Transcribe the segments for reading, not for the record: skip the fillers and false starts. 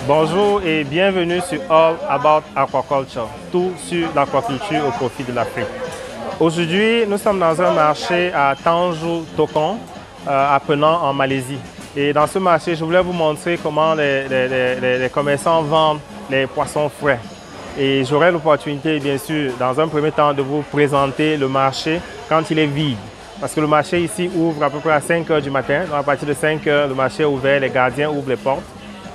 Bonjour et bienvenue sur All About Aquaculture, tout sur l'aquaculture au profit de l'Afrique. Aujourd'hui, nous sommes dans un marché à Tanjung Tokong, à Penang en Malaisie. Et dans ce marché, je voulais vous montrer comment les commerçants vendent les poissons frais. Et j'aurai l'opportunité, bien sûr, dans un premier temps, de vous présenter le marché quand il est vide. Parce que le marché ici ouvre à peu près à 5 h du matin. Donc à partir de 5 h, le marché est ouvert, les gardiens ouvrent les portes.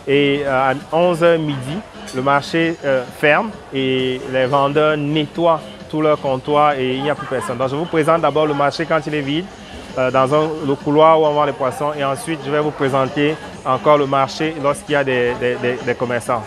Et à 11 h midi, le marché ferme et les vendeurs nettoient tout leur comptoir et il n'y a plus personne. Donc je vous présente d'abord le marché quand il est vide, dans le couloir où on vend les poissons. Et ensuite, je vais vous présenter encore le marché lorsqu'il y a des commerçants.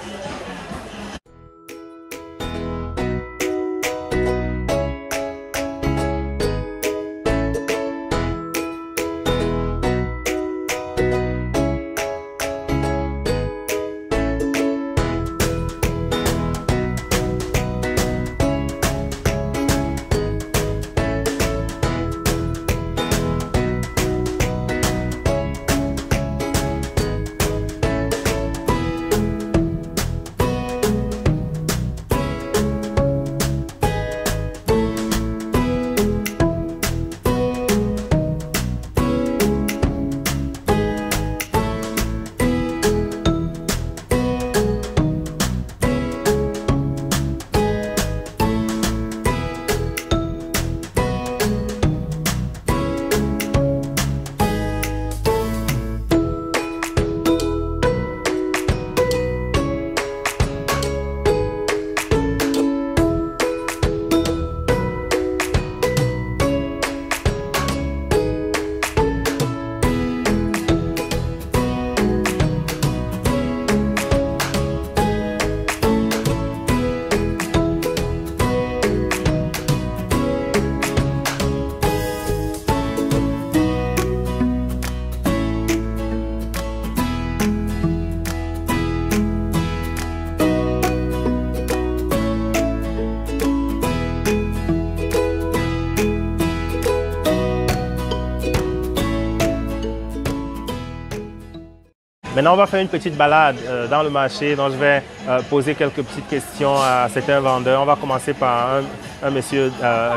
Maintenant, on va faire une petite balade dans le marché, donc je vais poser quelques petites questions à certains vendeurs. On va commencer par un monsieur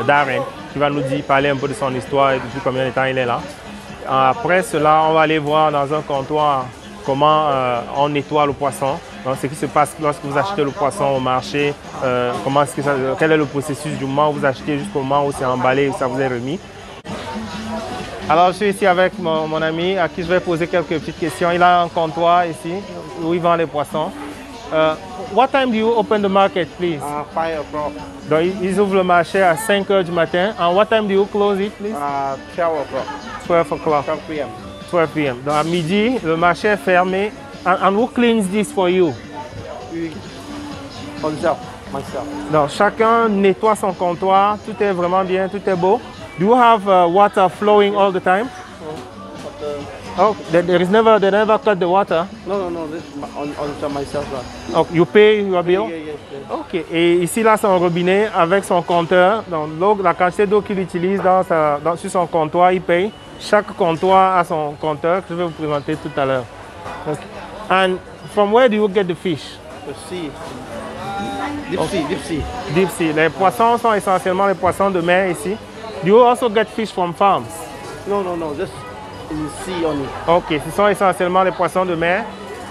Darren qui va nous parler un peu de son histoire et depuis combien de temps il est là. Après cela, on va aller voir dans un comptoir comment on nettoie le poisson. Donc, ce qui se passe lorsque vous achetez le poisson au marché, quel est le processus du moment où vous achetez jusqu'au moment où c'est emballé et ça vous est remis. Alors, je suis ici avec mon ami à qui je vais poser quelques petites questions. Il a un comptoir ici où il vend les poissons. What time do you open the market, please? 5 o'clock. Donc, ils ouvrent le marché à 5 h du matin. And what time do you close it, please? 12 o'clock. 12 o'clock. 12 p.m. 12 p.m. Donc, à midi, le marché est fermé. And who cleans this for you? Myself. Donc, chacun nettoie son comptoir. Tout est vraiment bien, tout est beau. Do you have water flowing all the time? Oh, they never cut the water? No. This on myself. Oh, you pay your bill? Yes. Ok. Et ici, là, c'est un robinet avec son compteur. Donc, la quantité d'eau qu'il utilise sur son comptoir, il paye. Chaque comptoir a son compteur que je vais vous présenter tout à l'heure. Okay. And from where do you get the fish? The sea. Deep sea. Deep sea. Les poissons sont essentiellement les poissons de mer ici. Do you also get fish from farms? No. Just in the sea only. Ok, ce sont essentiellement les poissons de mer.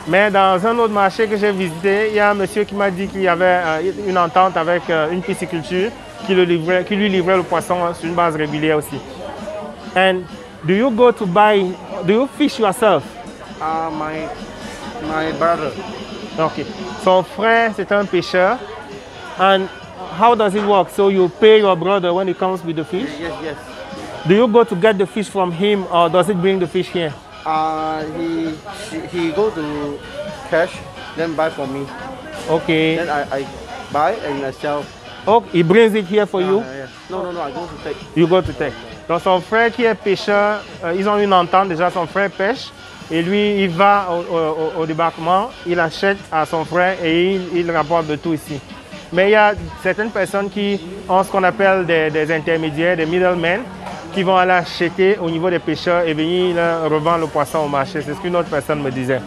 Mais dans un autre marché que j'ai visité, il y a un monsieur qui m'a dit qu'il y avait une entente avec une pisciculture qui lui livrait le poisson sur une base régulière aussi. And do you fish yourself? My brother. Ok. Son frère, c'est un pêcheur. And how does it work? So you pay your brother when he comes with the fish? Yes. Do you go to get the fish from him or does it bring the fish here? He go to cash, then buy for me. Okay. Then I buy and I sell. Oh, he brings it here for you? Yeah. No, I go to take. You go to take. Donc son frère qui est pêcheur, ils ont une entente déjà, son frère pêche. Et lui, il va au débarquement, il achète à son frère et il rapporte de tout ici. Mais il y a certaines personnes qui ont ce qu'on appelle des intermédiaires, des middlemen, qui vont aller acheter au niveau des pêcheurs et venir revendre le poisson au marché. C'est ce qu'une autre personne me disait.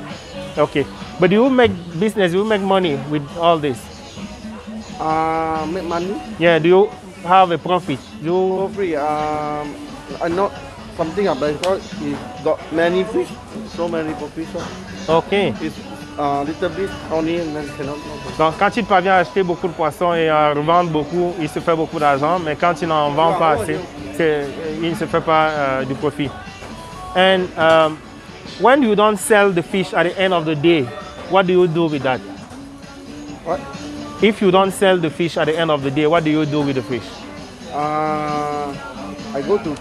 OK. But you make business, you make money with all this. Make money Yeah, do you have a profit? You for free. I know something about because he got many fish, so many for fish. So OK. it's little bit only and then cannot. Donc, quand il parvient à acheter beaucoup de poissons et à revendre beaucoup, il se fait beaucoup d'argent. Mais quand il n'en vend pas assez, il ne se fait pas du profit. And when you don't sell the fish at the end of the day, what do you do with that? What? If you don't sell the fish at the end of the day, what do you do with the fish? I go to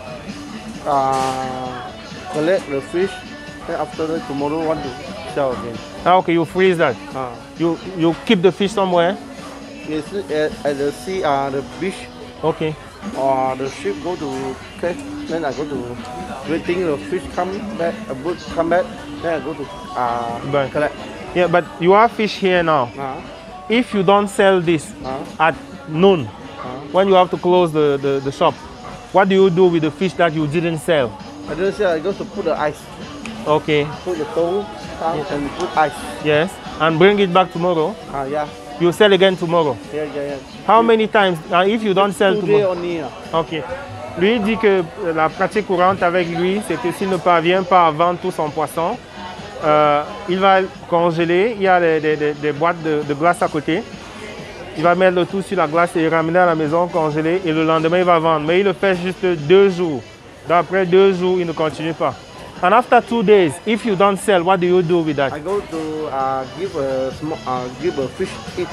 collect the fish. Then after that, tomorrow want to sell again. Okay, you freeze that. You keep the fish somewhere? Yes, at the sea, the beach, Okay. or the ship go to catch. Then I go to waiting the fish come back, a boat come back. Then I go to Right. collect. Yeah, but you have fish here now. If you don't sell this at noon, when you have to close the shop, what do you do with the fish that you didn't sell? I don't say I go to put the ice, Okay. put the tong and put ice. Yes. And bring it back tomorrow. Yeah. You sell again tomorrow. Yeah. How many times? If you don't sell Today tomorrow. only. Ok. Lui il dit que la pratique courante avec lui, c'est que s'il ne parvient pas à vendre tout son poisson, il va congeler. Il y a des boîtes de glace à côté. Il va mettre le tout sur la glace et ramener à la maison congelé. Et le lendemain, il va vendre. Mais il le fait juste 2 jours. Donc après 2 jours, il ne continue pas. And after 2 days, if you don't sell, what do you do with that? I go to give a small, give a fish eat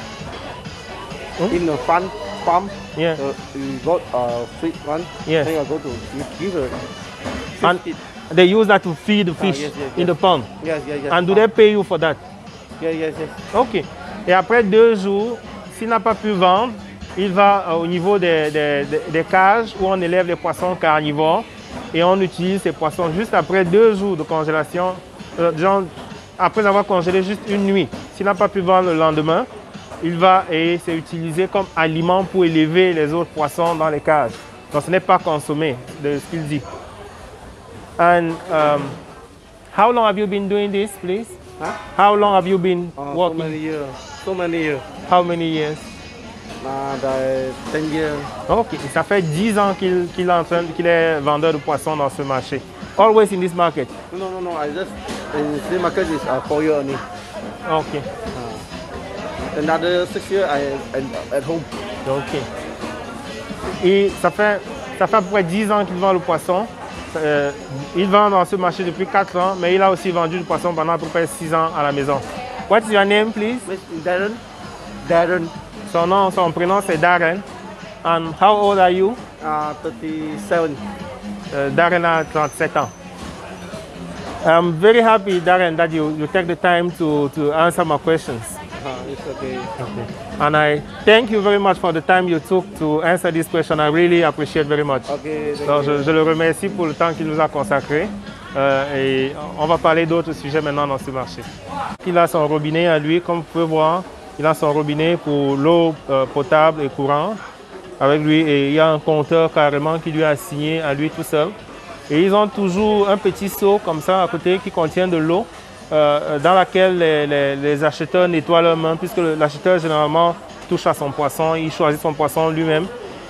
in the farm. Yeah. You got a fish one. Yes. Then I go to give a fish And eat. they use that to feed the fish yes. in the pond. Yes. And do they pay you for that? Yes. Ok. Et après 2 jours, s'il n'a pas pu vendre, il va au niveau des cages où on élève les poissons carnivores et on utilise ces poissons juste après 2 jours de congélation, après avoir congelé juste une nuit. S'il n'a pas pu vendre le lendemain, il va et c'est utilisé comme aliment pour élever les autres poissons dans les cages. Donc ce n'est pas consommé, de ce qu'il dit. And how long have you been doing this, please? Huh? How long have you been So working? many years. So many years. How many years? 10 years. Ok, ça fait 10 ans qu'il est vendeur de poissons dans ce marché. Always in this market. No. I just in the market is 4 years only. Ok, Another 6 years I at home. ok. Et ça fait à peu près 10 ans qu'il vend le poisson. Il vend dans ce marché depuis 4 ans, mais il a aussi vendu du poisson pendant à peu près 6 ans à la maison. What's your name, please? Darren. Son prénom c'est Darren. And how old are you? 37. Darren a 37 ans. I'm very happy, Darren, that you take the time to answer my questions. It's okay. And I thank you very much for the time you took to answer this question. I really appreciate very much. Okay. Donc, je le remercie pour le temps qu'il nous a consacré. Et on va parler d'autres sujets maintenant dans ce marché. Il a son robinet à lui, comme vous pouvez voir. Il a son robinet pour l'eau potable et courante avec lui. Et il y a un compteur carrément qui lui a assigné à lui tout seul. Et ils ont toujours un petit seau comme ça à côté qui contient de l'eau dans laquelle les acheteurs nettoient leurs mains, puisque l'acheteur généralement touche à son poisson, il choisit son poisson lui-même.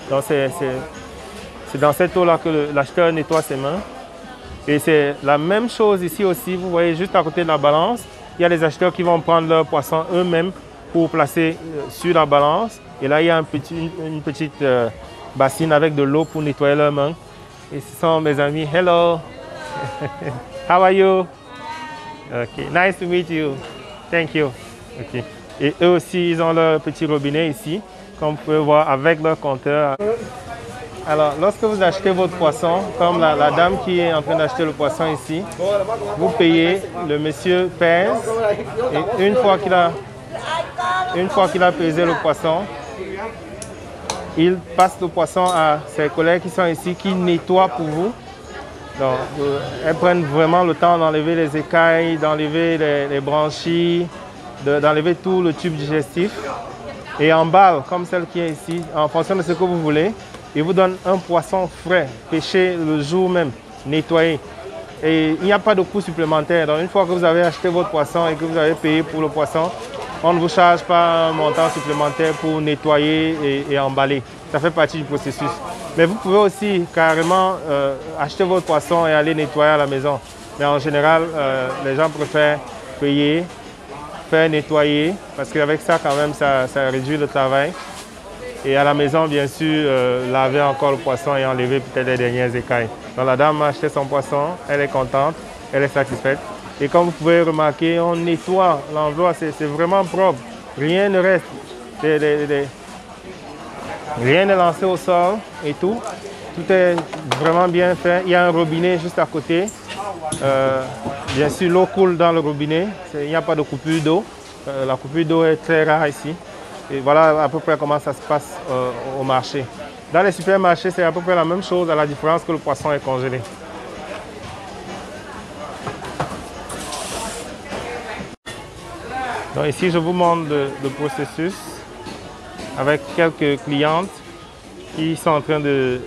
Donc c'est dans cette eau-là que l'acheteur nettoie ses mains. Et c'est la même chose ici aussi, vous voyez juste à côté de la balance, il y a les acheteurs qui vont prendre leur poisson eux-mêmes pour placer sur la balance. Et là, il y a une petite bassine avec de l'eau pour nettoyer leurs mains. Et ce sont mes amis. Hello. How are you? Okay, nice to meet you. Thank you. Okay. Et eux aussi, ils ont leur petit robinet ici, comme vous pouvez voir avec leur compteur. Alors, lorsque vous achetez votre poisson, comme la dame qui est en train d'acheter le poisson ici, vous payez, le monsieur pèse, et une fois qu'il a pesé le poisson, il passe le poisson à ses collègues qui sont ici, qui nettoient pour vous. Donc, elles prennent vraiment le temps d'enlever les écailles, d'enlever les branchies, d'enlever tout le tube digestif. Et emballent, comme celle qui est ici, en fonction de ce que vous voulez. Ils vous donnent un poisson frais, pêché le jour même, nettoyé. et il n'y a pas de coût supplémentaire. Donc une fois que vous avez acheté votre poisson et que vous avez payé pour le poisson, on ne vous charge pas un montant supplémentaire pour nettoyer et emballer. Ça fait partie du processus. Mais vous pouvez aussi carrément acheter votre poisson et aller nettoyer à la maison. Mais en général, les gens préfèrent payer, faire nettoyer, parce qu'avec ça, quand même, ça réduit le travail. Et à la maison, bien sûr, laver encore le poisson et enlever peut-être les dernières écailles. Donc la dame a acheté son poisson, elle est contente, elle est satisfaite. Et comme vous pouvez remarquer, on nettoie l'endroit, c'est vraiment propre. Rien ne reste. Rien n'est lancé au sol et tout. Tout est vraiment bien fait. Il y a un robinet juste à côté. Bien sûr, l'eau coule dans le robinet. Il n'y a pas de coupure d'eau. La coupure d'eau est très rare ici. Et voilà à peu près comment ça se passe au marché. Dans les supermarchés, c'est à peu près la même chose, à la différence que le poisson est congelé. Donc ici, je vous montre le processus avec quelques clientes qui sont en train de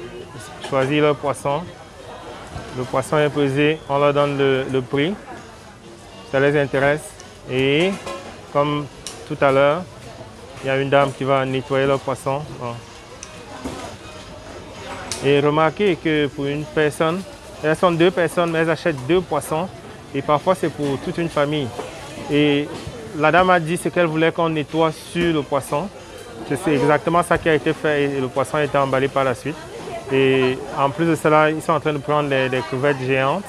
choisir leur poisson. Le poisson est pesé, on leur donne le prix. Ça les intéresse. Et comme tout à l'heure, il y a une dame qui va nettoyer leur poisson. Et remarquez que pour une personne, elles sont deux personnes, mais elles achètent deux poissons. Et parfois, c'est pour toute une famille. Et la dame a dit ce qu'elle voulait qu'on nettoie sur le poisson. C'est exactement ça qui a été fait et le poisson a été emballé par la suite. Et en plus de cela, ils sont en train de prendre des crevettes géantes.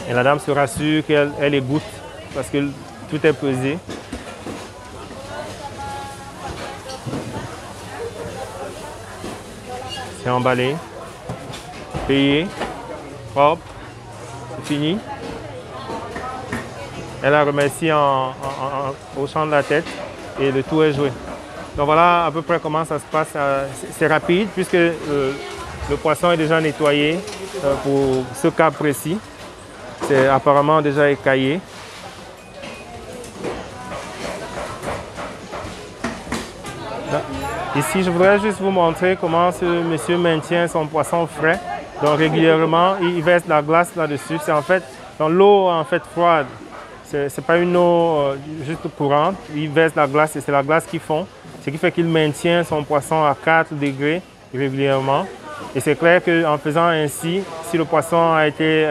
Et la dame se rassure qu'elle les goûte parce que tout est pesé. C'est emballé, payé, propre, c'est fini. Elle a remercié au champ de la tête et le tout est joué. Donc voilà à peu près comment ça se passe. C'est rapide puisque le poisson est déjà nettoyé pour ce cas précis. C'est apparemment déjà écaillé. Ici, je voudrais juste vous montrer comment ce monsieur maintient son poisson frais. Donc régulièrement, il verse de la glace là-dessus. C'est en fait dans l'eau en fait froide. C'est pas une eau juste courante. Il verse de la glace et c'est la glace qui fond. Ce qui fait qu'il maintient son poisson à 4 degrés régulièrement. Et c'est clair qu'en faisant ainsi, si le poisson a été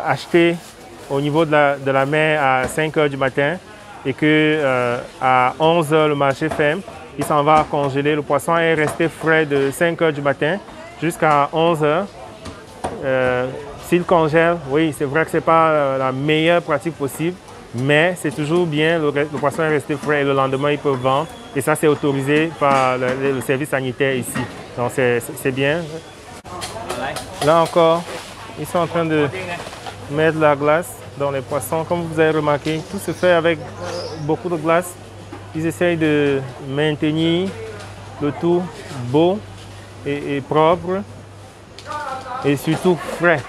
acheté au niveau de la mer à 5 h du matin et qu'à 11 h le marché ferme, il s'en va congeler. Le poisson est resté frais de 5 h du matin jusqu'à 11 h. S'il congèle, oui, c'est vrai que ce n'est pas la meilleure pratique possible, mais c'est toujours bien, le poisson est resté frais et le lendemain, ils peuvent vendre. Et ça, c'est autorisé par le service sanitaire ici. Donc, c'est bien. Là encore, ils sont en train de mettre de la glace dans les poissons. Comme vous avez remarqué, tout se fait avec beaucoup de glace. Ils essayent de maintenir le tout beau et propre et surtout frais.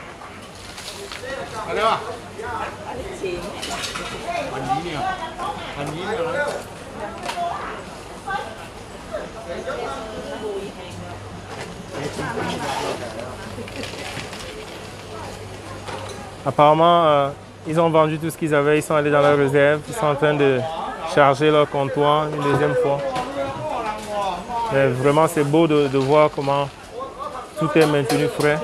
Apparemment, ils ont vendu tout ce qu'ils avaient, ils sont allés dans leur réserve, ils sont en train de charger leur comptoir une deuxième fois. Mais vraiment, c'est beau de voir comment tout est maintenu frais.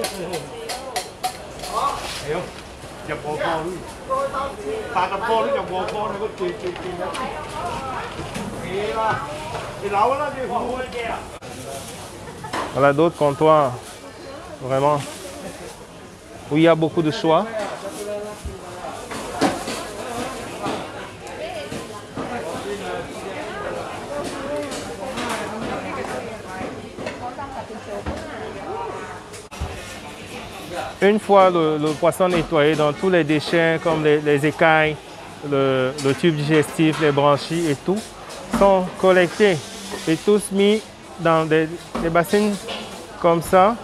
Voilà d'autres comptoirs, vraiment, où il y a beaucoup de choix. Une fois le poisson nettoyé, dans tous les déchets comme les écailles, le tube digestif, les branchies et tout, sont collectés et tous mis dans des bassines comme ça,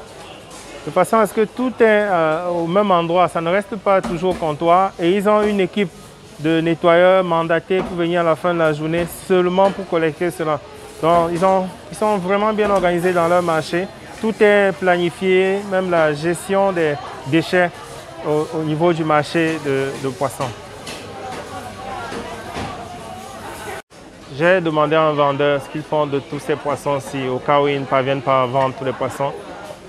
de façon à ce que tout est au même endroit. Ça ne reste pas toujours au comptoir et ils ont une équipe de nettoyeurs mandatés pour venir à la fin de la journée seulement pour collecter cela. Donc, ils sont vraiment bien organisés dans leur marché. Tout est planifié, même la gestion des déchets au niveau du marché de poissons. J'ai demandé à un vendeur ce qu'ils font de tous ces poissons-ci, au cas où ils ne parviennent pas à vendre tous les poissons.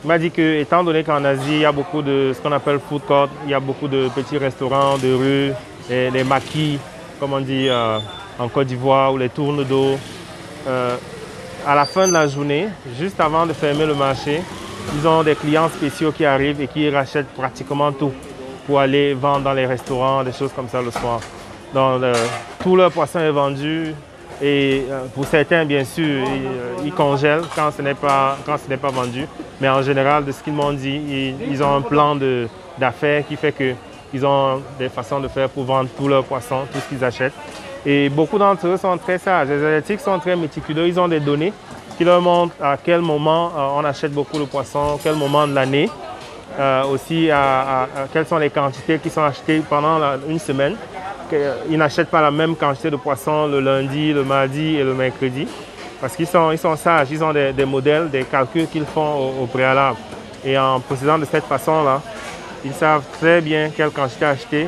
Il m'a dit que, étant donné qu'en Asie, il y a beaucoup de ce qu'on appelle food court, il y a beaucoup de petits restaurants de rue, les maquis, comme on dit en Côte d'Ivoire, ou les tournes d'eau. À la fin de la journée, juste avant de fermer le marché, ils ont des clients spéciaux qui arrivent et qui rachètent pratiquement tout pour aller vendre dans les restaurants, des choses comme ça le soir. Donc, tout leur poisson est vendu et pour certains, bien sûr, ils congèlent quand ce n'est pas vendu. Mais en général, de ce qu'ils m'ont dit, ils ont un plan d'affaires qui fait qu'ils ont des façons de faire pour vendre tous leurs poissons, tout ce qu'ils achètent. Et beaucoup d'entre eux sont très sages. Les Asiatiques sont très méticuleux. Ils ont des données qui leur montrent à quel moment on achète beaucoup de poissons, quel moment de l'année. Aussi, quelles sont les quantités qui sont achetées pendant une semaine. Ils n'achètent pas la même quantité de poissons le lundi, le mardi et le mercredi. Parce qu'ils sont sages. Ils ont des modèles, des calculs qu'ils font au préalable. Et en procédant de cette façon-là, ils savent très bien quelle quantité acheter,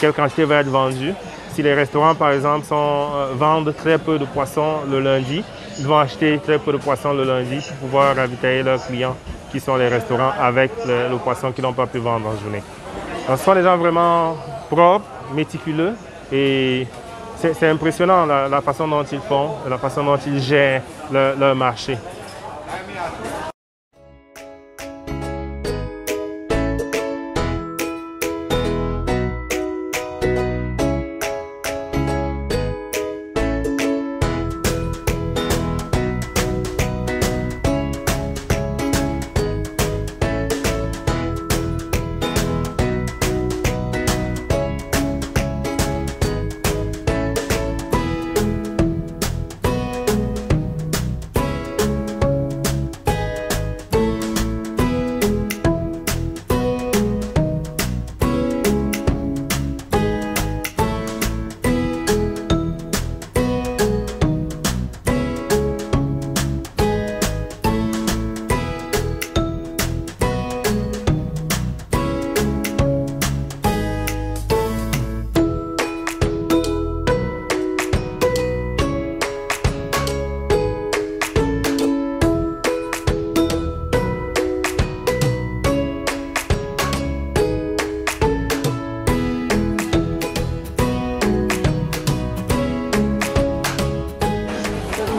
quelle quantité va être vendue. Si les restaurants, par exemple, vendent très peu de poissons le lundi, ils vont acheter très peu de poissons le lundi pour pouvoir ravitailler leurs clients qui sont les restaurants avec le poisson qu'ils n'ont pas pu vendre en journée. Donc, ce sont des gens vraiment propres, méticuleux et c'est impressionnant la façon dont ils font, la façon dont ils gèrent leur marché.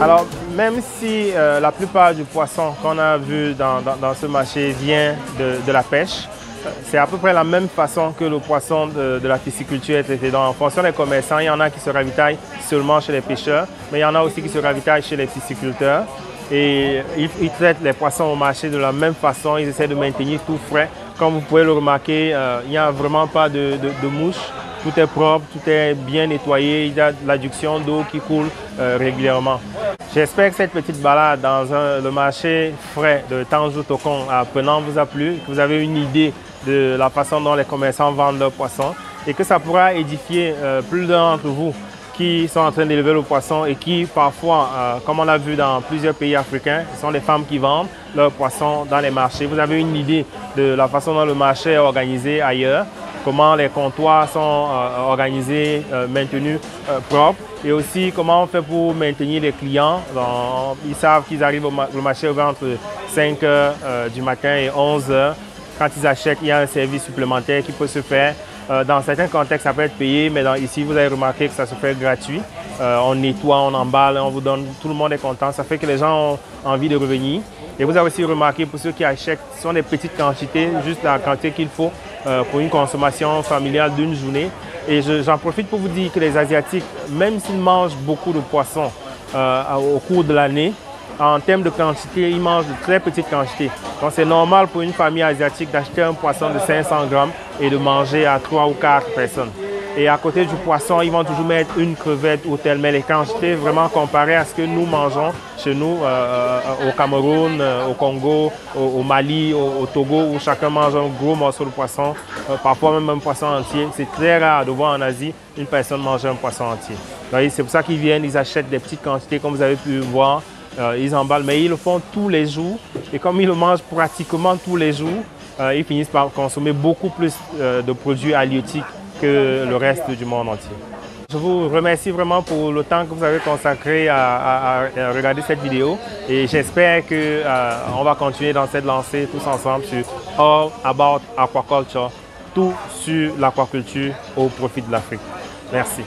Alors, même si la plupart du poisson qu'on a vu dans ce marché vient de la pêche, c'est à peu près la même façon que le poisson de la pisciculture est traité. Donc, en fonction des commerçants, il y en a qui se ravitaillent seulement chez les pêcheurs, mais il y en a aussi qui se ravitaillent chez les pisciculteurs. Et ils traitent les poissons au marché de la même façon, ils essaient de maintenir tout frais. Comme vous pouvez le remarquer, il n'y a vraiment pas de mouches. Tout est propre, tout est bien nettoyé, il y a de l'adduction d'eau qui coule régulièrement. J'espère que cette petite balade dans le marché frais de Tanjou Tokong à Penang vous a plu, que vous avez une idée de la façon dont les commerçants vendent leurs poissons et que ça pourra édifier plus d'un d'entre vous qui sont en train d'élever le poisson et qui parfois, comme on l'a vu dans plusieurs pays africains, ce sont les femmes qui vendent leurs poissons dans les marchés. Vous avez une idée de la façon dont le marché est organisé ailleurs, comment les comptoirs sont organisés, maintenus propres et aussi comment on fait pour maintenir les clients. Donc, ils savent qu'ils arrivent le marché entre 5 h du matin et 11 h. Quand ils achètent, il y a un service supplémentaire qui peut se faire. Dans certains contextes, ça peut être payé, mais ici, vous avez remarqué que ça se fait gratuit. On nettoie, on emballe, on vous donne, tout le monde est content. Ça fait que les gens ont envie de revenir. Et vous avez aussi remarqué, pour ceux qui achètent, ce sont des petites quantités, juste la quantité qu'il faut pour une consommation familiale d'une journée. Et j'en profite pour vous dire que les Asiatiques, même s'ils mangent beaucoup de poissons au cours de l'année, en termes de quantité, ils mangent de très petites quantités. Donc c'est normal pour une famille asiatique d'acheter un poisson de 500 grammes et de manger à 3 ou 4 personnes. Et à côté du poisson, ils vont toujours mettre une crevette ou telle, mais les quantités vraiment comparées à ce que nous mangeons chez nous, au Cameroun, au Congo, au Mali, au Togo, où chacun mange un gros morceau de poisson, parfois même un poisson entier. C'est très rare de voir en Asie une personne manger un poisson entier. C'est pour ça qu'ils viennent, ils achètent des petites quantités, comme vous avez pu voir. Ils emballent, mais ils le font tous les jours. Et comme ils le mangent pratiquement tous les jours, ils finissent par consommer beaucoup plus de produits halieutiques que le reste du monde entier. Je vous remercie vraiment pour le temps que vous avez consacré à regarder cette vidéo et j'espère qu'on va continuer dans cette lancée tous ensemble sur All About Aquaculture, tout sur l'aquaculture au profit de l'Afrique. Merci.